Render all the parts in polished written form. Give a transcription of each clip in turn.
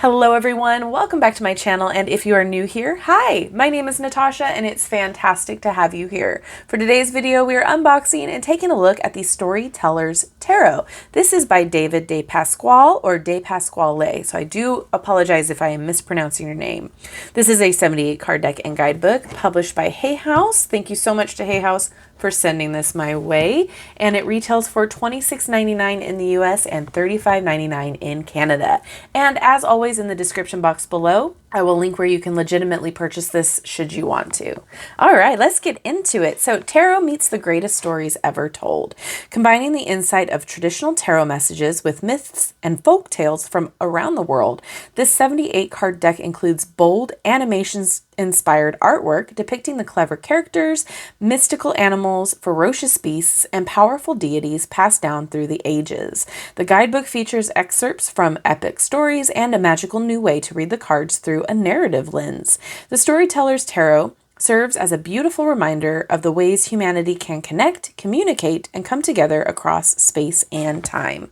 Hello everyone, welcome back to my channel, and if you are new here, hi! My name is Natasha and it's fantastic to have you here. For today's video, we are unboxing and taking a look at the Storyteller's Tarot. This is by David DePasquale or DePasquale, so I do apologize if I am mispronouncing your name. This is a 78 card deck and guidebook published by Hay House. Thank you so much to Hay House for sending this my way, and it retails for $26.99 in the US and $35.99 in Canada. And as always, in the description box below, I will link where you can legitimately purchase this should you want to. All right, let's get into it. So tarot meets the greatest stories ever told, combining the insight of traditional tarot messages with myths and folk tales from around the world. This 78 card deck includes bold animations inspired artwork depicting the clever characters, mystical animals, ferocious beasts, and powerful deities passed down through the ages. The guidebook features excerpts from epic stories and a magical new way to read the cards through a narrative lens. The Storyteller's Tarot serves as a beautiful reminder of the ways humanity can connect, communicate, and come together across space and time.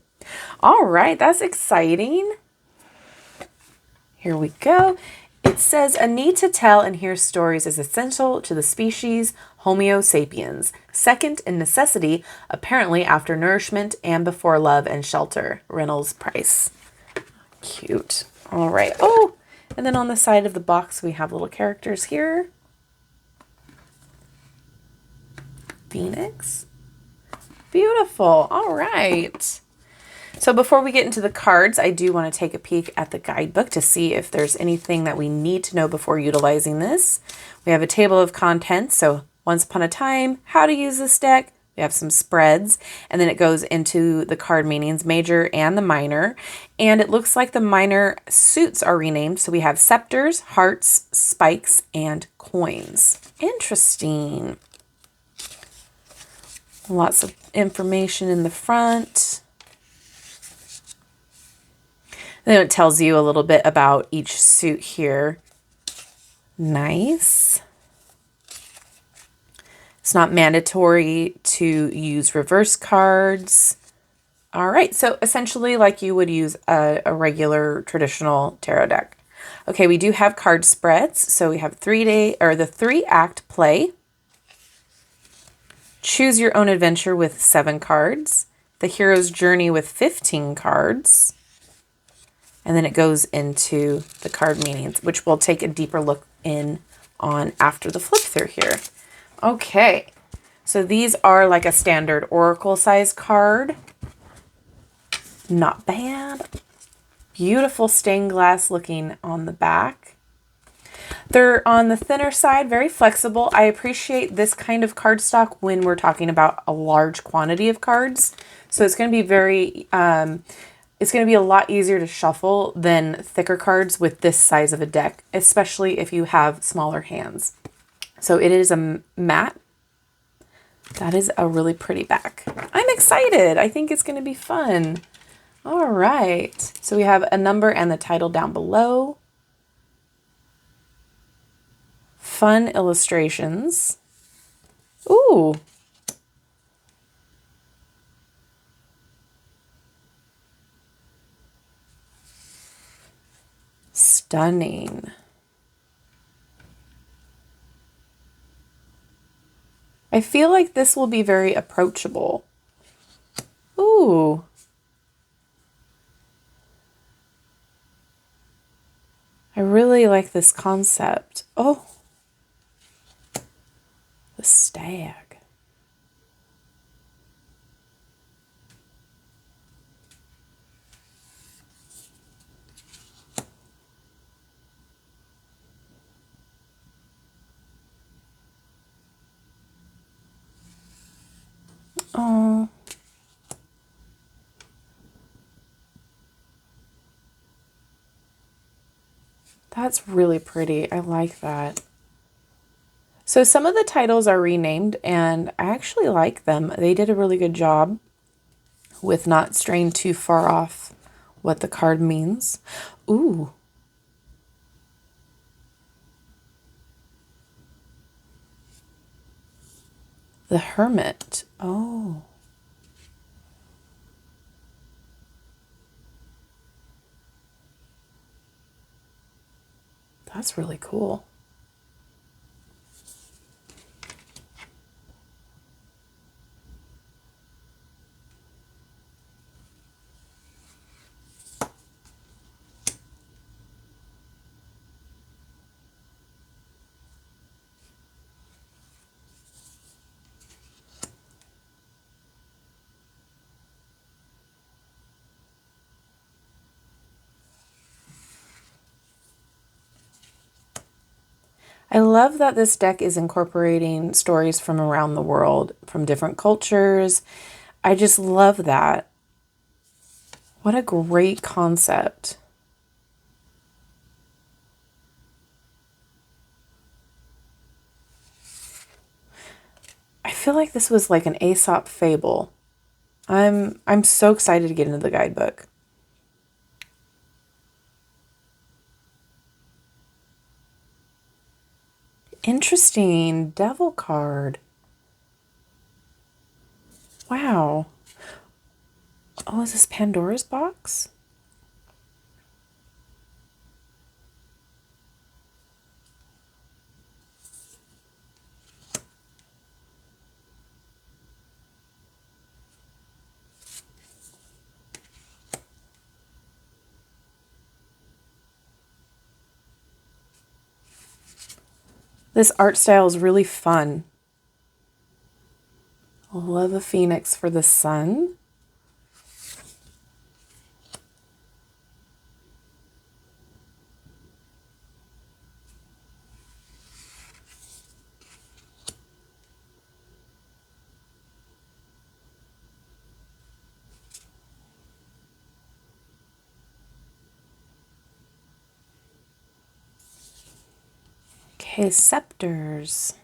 All right, that's exciting. Here we go. It says, a need to tell and hear stories is essential to the species Homo sapiens, second in necessity, apparently after nourishment and before love and shelter. Reynolds Price. Cute. All right. Oh, and then on the side of the box, we have little characters here. Phoenix. Beautiful. All right. So before we get into the cards, I do want to take a peek at the guidebook to see if there's anything that we need to know before utilizing this. We have a table of contents, so once upon a time, how to use this deck. We have some spreads, and then it goes into the card meanings, major and the minor. And it looks like the minor suits are renamed, so we have scepters, hearts, spikes, and coins. Interesting. Lots of information in the front. Then it tells you a little bit about each suit here. Nice. It's not mandatory to use reverse cards. All right, so essentially like you would use a regular traditional tarot deck. Okay, we do have card spreads. So we have the 3-act play. Choose your own adventure with 7 cards. The hero's journey with 15 cards. And then it goes into the card meanings, which we'll take a deeper look in on after the flip through here. Okay, so these are like a standard oracle size card. Not bad. Beautiful stained glass looking on the back. They're on the thinner side, very flexible. I appreciate this kind of cardstock when we're talking about a large quantity of cards. So it's going to be very... it's going to be a lot easier to shuffle than thicker cards with this size of a deck, especially if you have smaller hands. So it is a matte. That is a really pretty back. I'm excited. I think it's going to be fun. All right. So we have a number and the title down below. Fun illustrations. Ooh. Stunning. I feel like this will be very approachable. Ooh. I really like this concept. Oh. The stag. Oh, that's really pretty. I like that. So some of the titles are renamed, and I actually like them. They did a really good job with not straying too far off what the card means. Ooh. The Hermit. Oh. That's really cool. I love that this deck is incorporating stories from around the world, from different cultures. I just love that. What a great concept. I feel like this was like an Aesop fable. I'm so excited to get into the guidebook. Interesting. Devil card. Wow. Oh, is this Pandora's box? This art style is really fun. I love a phoenix for the sun. Okay, scepters.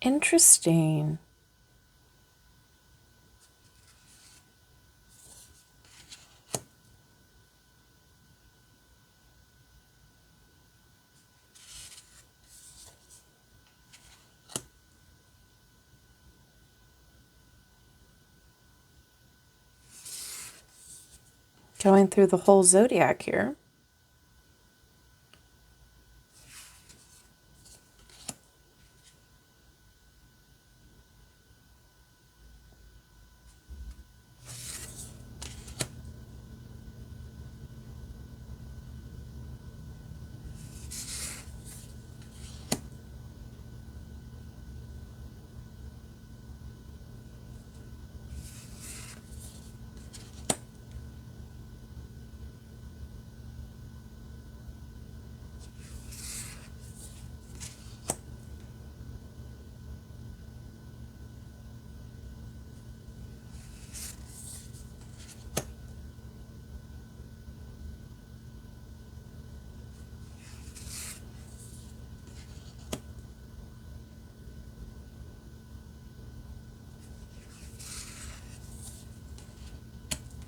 Interesting. Going through the whole zodiac here.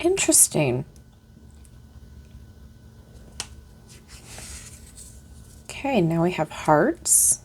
Interesting. Okay, now we have hearts.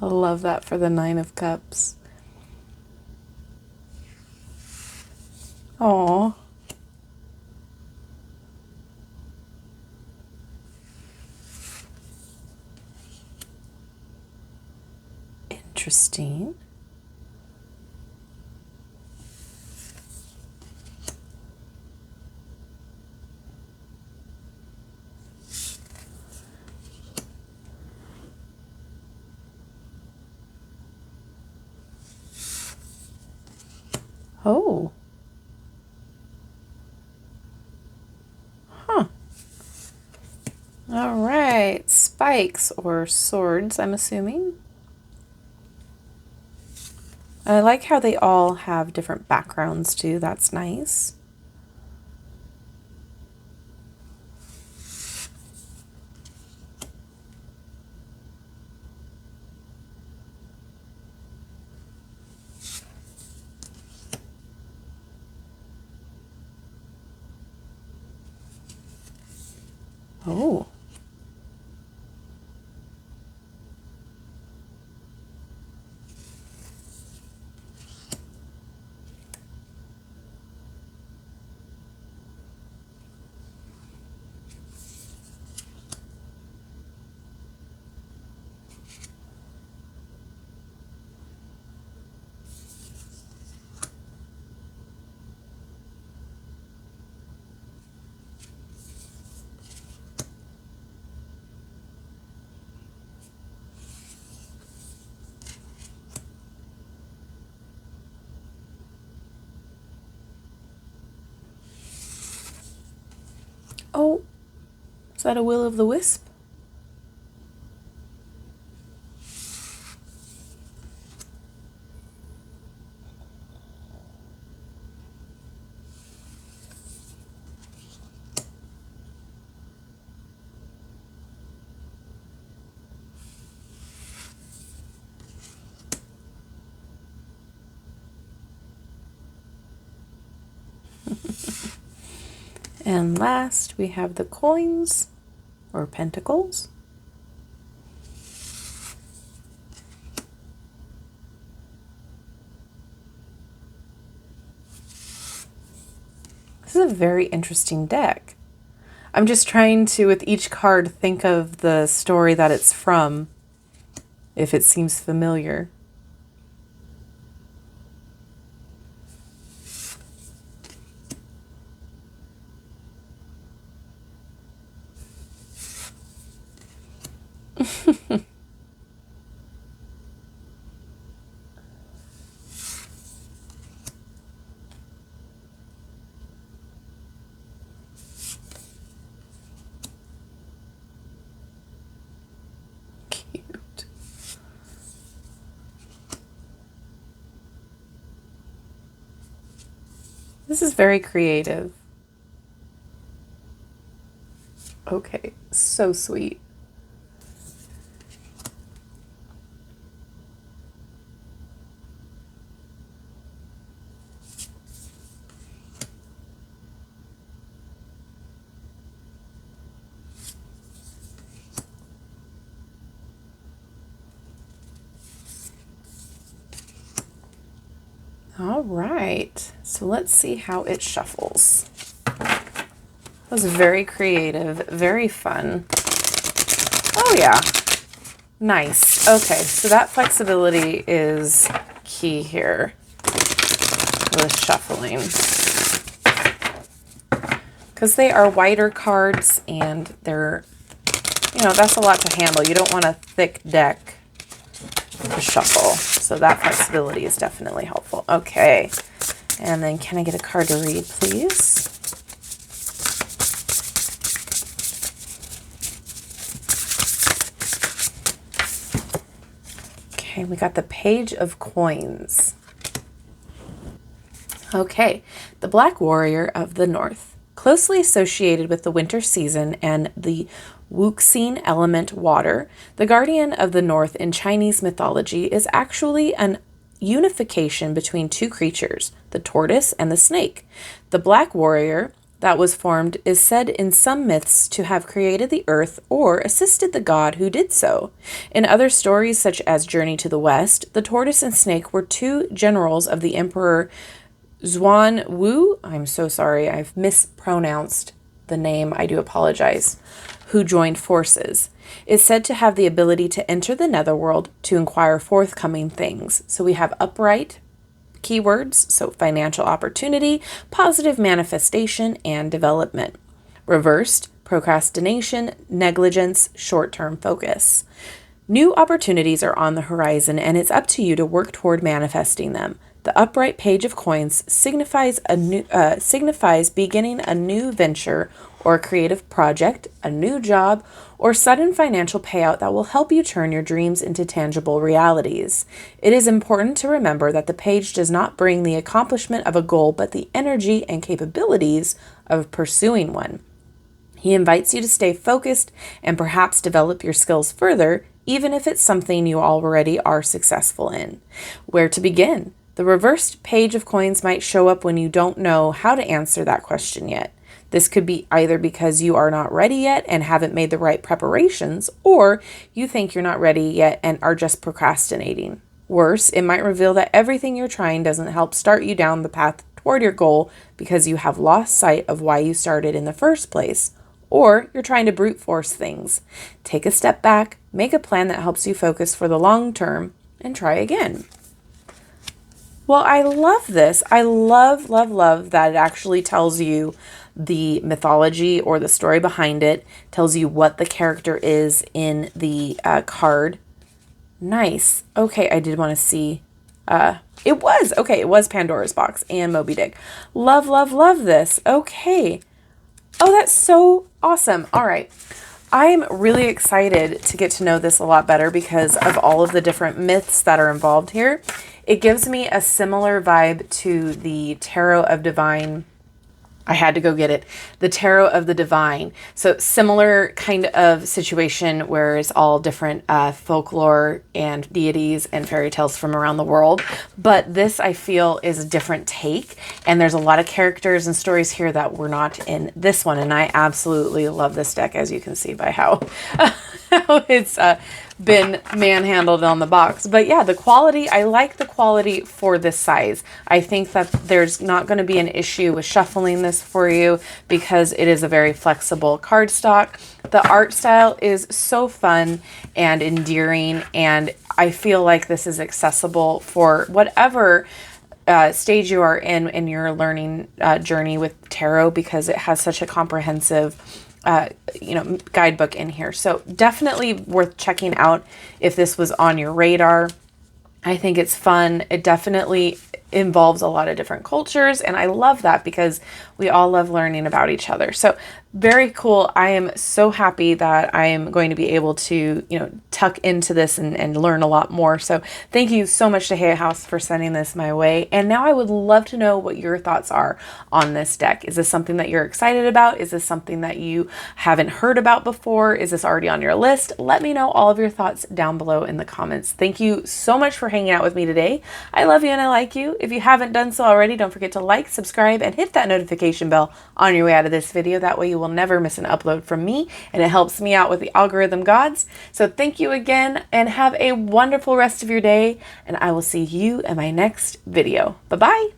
I love that for the Nine of Cups. Oh, interesting. Oh. Huh. All right. Spikes or swords, I'm assuming. I like how they all have different backgrounds too. That's nice. Oh. Oh, is that a will-o'-the-wisp? And last, we have the coins or pentacles. This is a very interesting deck. I'm just trying to, with each card, think of the story that it's from, if it seems familiar. Cute. This is very creative. Okay, so sweet. All right, so let's see how it shuffles. That was very creative, very fun. Oh yeah, nice. Okay, so that flexibility is key here with shuffling. Because they are wider cards and they're, you know, that's a lot to handle. You don't want a thick deck to shuffle. So that flexibility is definitely helpful. Okay. And then can I get a card to read, please? Okay, we got the Page of Coins. Okay, the Black Warrior of the North. Closely associated with the winter season and the Wuxing element water, the guardian of the north in Chinese mythology is actually an unification between two creatures, the tortoise and the snake. The Black Warrior that was formed is said in some myths to have created the earth or assisted the god who did so. In other stories, such as Journey to the West, the tortoise and snake were two generals of the Emperor Xuan Wu. I'm so sorry, I've mispronounced the name, I do apologize, who joined forces. is said to have the ability to enter the netherworld to inquire forthcoming things. So we have upright keywords, so financial opportunity, positive manifestation, and development. Reversed, procrastination, negligence, short-term focus. New opportunities are on the horizon, and it's up to you to work toward manifesting them. The upright page of coins signifies beginning a new venture or creative project, a new job, or sudden financial payout that will help you turn your dreams into tangible realities. It is important to remember that the page does not bring the accomplishment of a goal, but the energy and capabilities of pursuing one. He invites you to stay focused and perhaps develop your skills further, even if it's something you already are successful in. Where to begin? The reversed page of coins might show up when you don't know how to answer that question yet. This could be either because you are not ready yet and haven't made the right preparations, or you think you're not ready yet and are just procrastinating. Worse, it might reveal that everything you're trying doesn't help start you down the path toward your goal because you have lost sight of why you started in the first place, or you're trying to brute force things. Take a step back, make a plan that helps you focus for the long term, and try again. Well, I love this. I love that it actually tells you the mythology or the story behind it, tells you what the character is in the card. Nice. Okay, I did want to see. It was Pandora's Box and Moby Dick. Love this. Okay. Oh, that's so awesome. All right. I'm really excited to get to know this a lot better because of all of the different myths that are involved here. It gives me a similar vibe to the Tarot of Divine. I had to go get it. The Tarot of the Divine. So similar kind of situation where it's all different folklore and deities and fairy tales from around the world. But this, I feel, is a different take. And there's a lot of characters and stories here that were not in this one. And I absolutely love this deck, as you can see by how it's been manhandled on the box. But yeah, the quality, I like the quality for this size. I think that there's not going to be an issue with shuffling this for you because it is a very flexible cardstock. The art style is so fun and endearing, and I feel like this is accessible for whatever stage you are in your learning journey with tarot, because it has such a comprehensive guidebook in here. So definitely worth checking out if this was on your radar. I think it's fun. It definitely involves a lot of different cultures, and I love that because we all love learning about each other. So very cool. I am so happy that I am going to be able to, tuck into this and learn a lot more. So thank you so much to Hay House for sending this my way. And now I would love to know what your thoughts are on this deck. Is this something that you're excited about? Is this something that you haven't heard about before? Is this already on your list? Let me know all of your thoughts down below in the comments. Thank you so much for hanging out with me today. I love you and I like you. If you haven't done so already, don't forget to like, subscribe, and hit that notification bell on your way out of this video. That way you will never miss an upload from me, and it helps me out with the algorithm gods. So thank you again, and have a wonderful rest of your day, and I will see you in my next video. Bye-bye.